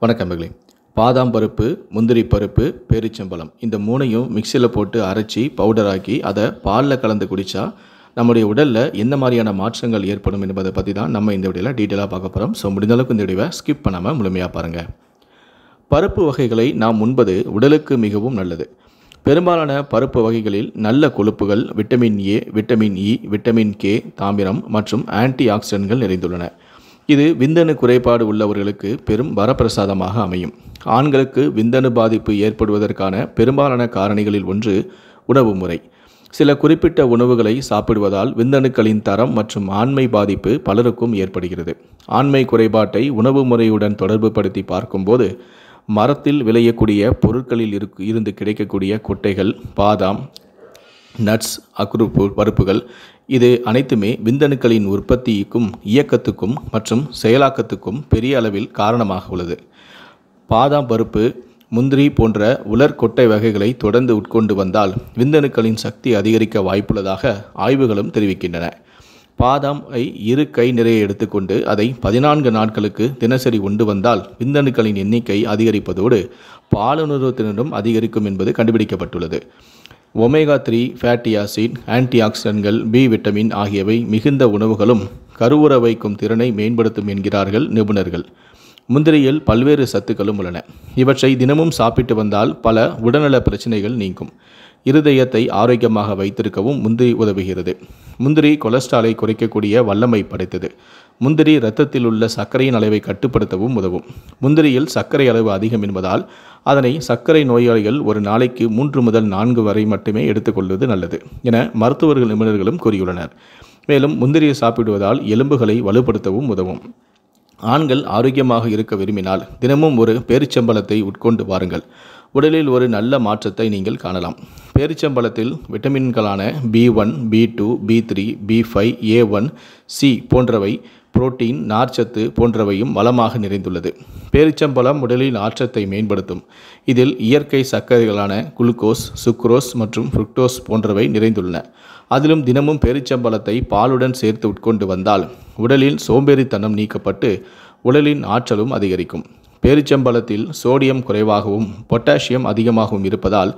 வணக்கம் மகளே. பாதாம் பருப்பு, முந்திரி பருப்பு, பேரிச்சம்பழம் இந்த மூணையும் மிக்சியில் போட்டு அரைச்சி பவுடராக்கி அதை பாலில் கலந்து குடித்தா நம்முடைய உடலில் எந்த மாதிரியான மாற்றங்கள் ஏற்படும் என்பதை பற்றி தான் நம்ம இந்த வீடியோவில் டீட்டெயிலாக பார்க்க போகிறோம். ஸோ முடிந்த அளவுக்கு இந்த வீடியோவை ஸ்கிப் பண்ணாமல் முழுமையாக பாருங்கள். பருப்பு வகைகளை நாம் உண்பது உடலுக்கு மிகவும் நல்லது. பெரும்பாலான பருப்பு வகைகளில் நல்ல கொழுப்புகள், vitamin A, vitamin E, vitamin K, தாமிரம் மற்றும் ஆன்டி ஆக்சிடென்ட்கள் நிறைந்துள்ளன. இது விந்தணு குறைபாடு உள்ளவர்களுக்கு பெரும் வரப்பிரசாதமாக அமையும். ஆண்களுக்கு விந்தணு பாதிப்பு ஏற்படுவதற்கான பெரும்பாலான காரணிகளில் ஒன்று உணவு முறை. சில குறிப்பிட்ட உணவுகளை சாப்பிடுவதால் விந்தணுக்களின் தரம் மற்றும் ஆண்மை பாதிப்பு பலருக்கும் ஏற்படுகிறது. ஆண்மை குறைபாட்டை உணவு முறையுடன் தொடர்பு படுத்தி பார்க்கும்போது மரத்தில் விளையக்கூடிய பொருட்களில் இருந்து கிடைக்கக்கூடிய கொட்டைகள், பாதாம், நட்ஸ், பருப்புகள் இது அனைத்துமே விந்தணுக்களின் உற்பத்திக்கும் இயக்கத்துக்கும் மற்றும் செயலாக்கத்துக்கும் பெரிய அளவில் காரணமாக உள்ளது. பாதாம் பருப்பு, முந்திரி போன்ற உலர் கொட்டை வகைகளை தொடர்ந்து உட்கொண்டு வந்தால் விந்தணுக்களின் சக்தி அதிகரிக்க வாய்ப்புள்ளதாக ஆய்வுகளும் தெரிவிக்கின்றன. பாதாமை 2 கை நிறைய எடுத்துக்கொண்டு அதை 14 நாட்களுக்கு தினசரி உண்டு வந்தால் விந்தணுக்களின் எண்ணிக்கை அதிகரிப்பதோடு பாலுணர்வு அதிகரிக்கும் என்பது கண்டுபிடிக்கப்பட்டுள்ளது. ஒமேகா 3 ஃபேட்டி ஆசிட், ஆன்டி ஆக்சிடென்ட்கள், பி விட்டமின் ஆகியவை மிகுந்த உணவுகளும் கருவுற வைக்கும் திறனை மேம்படுத்தும் என்கிறார்கள் நிபுணர்கள். முந்திரியில் பல்வேறு சத்துக்களும் உள்ளன. இவற்றை தினமும் சாப்பிட்டு வந்தால் பல உடல்நல பிரச்சனைகள் நீங்கும். இருதயத்தை ஆரோக்கியமாக வைத்திருக்கவும் முந்திரி உதவுகிறது. முந்திரி கொலஸ்ட்ராலை குறைக்கக்கூடிய வல்லமை படைத்தது. முந்திரி இரத்தத்தில் உள்ள சர்க்கரையின் அளவை கட்டுப்படுத்தவும் உதவும். முந்திரியில் சர்க்கரை அளவு அதிகம் என்பதால் அதனை சர்க்கரை நோயாளிகள் ஒரு நாளைக்கு 3 முதல் 4 வரை மட்டுமே எடுத்துக்கொள்வது நல்லது என மருத்துவர்கள் நிபுணர்களும் கூறியுள்ளனர். மேலும் முந்திரியை சாப்பிடுவதால் எலும்புகளை வலுப்படுத்தவும் உதவும். ஆண்கள் ஆரோக்கியமாக இருக்க விரும்பினால் தினமும் ஒரு பேரிச்சம்பழத்தை உட்கொண்டு வாருங்கள். உடலில் ஒரு நல்ல மாற்றத்தை நீங்கள் காணலாம். பேரிச்சம்பழத்தில் விட்டமின்களான B1, B2, B3, B5, A1, C போன்றவை, புரோட்டீன், நார்ச்சத்து போன்றவையும் வளமாக நிறைந்துள்ளது. பேரிச்சம்பழம் உடலின் ஆற்றத்தை மேம்படுத்தும். இதில் இயற்கை சர்க்கரைகளான குளுக்கோஸ், சுக்ரோஸ் மற்றும் ஃப்ருக்டோஸ் போன்றவை நிறைந்துள்ளன. அதிலும் தினமும் பேரிச்சம்பழத்தை பாலுடன் சேர்த்து உட்கொண்டு வந்தால் உடலில் சோம்பேறித்தனம் நீக்கப்பட்டு உடலின் ஆற்றலும் அதிகரிக்கும். பேரிச்சம்பழத்தில் சோடியம் குறைவாகவும் பொட்டாசியம் அதிகமாகவும் இருப்பதால்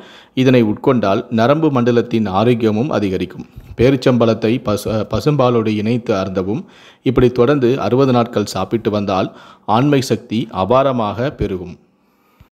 இதனை உட்கொண்டால் நரம்பு மண்டலத்தின் ஆரோக்கியமும் அதிகரிக்கும். பேரிச்சம்பழத்தை பசும்பாலோடு இணைத்து அருந்தவும். இப்படி தொடர்ந்து 60 நாட்கள் சாப்பிட்டு வந்தால் ஆண்மை சக்தி அபாரமாக பெருகும்.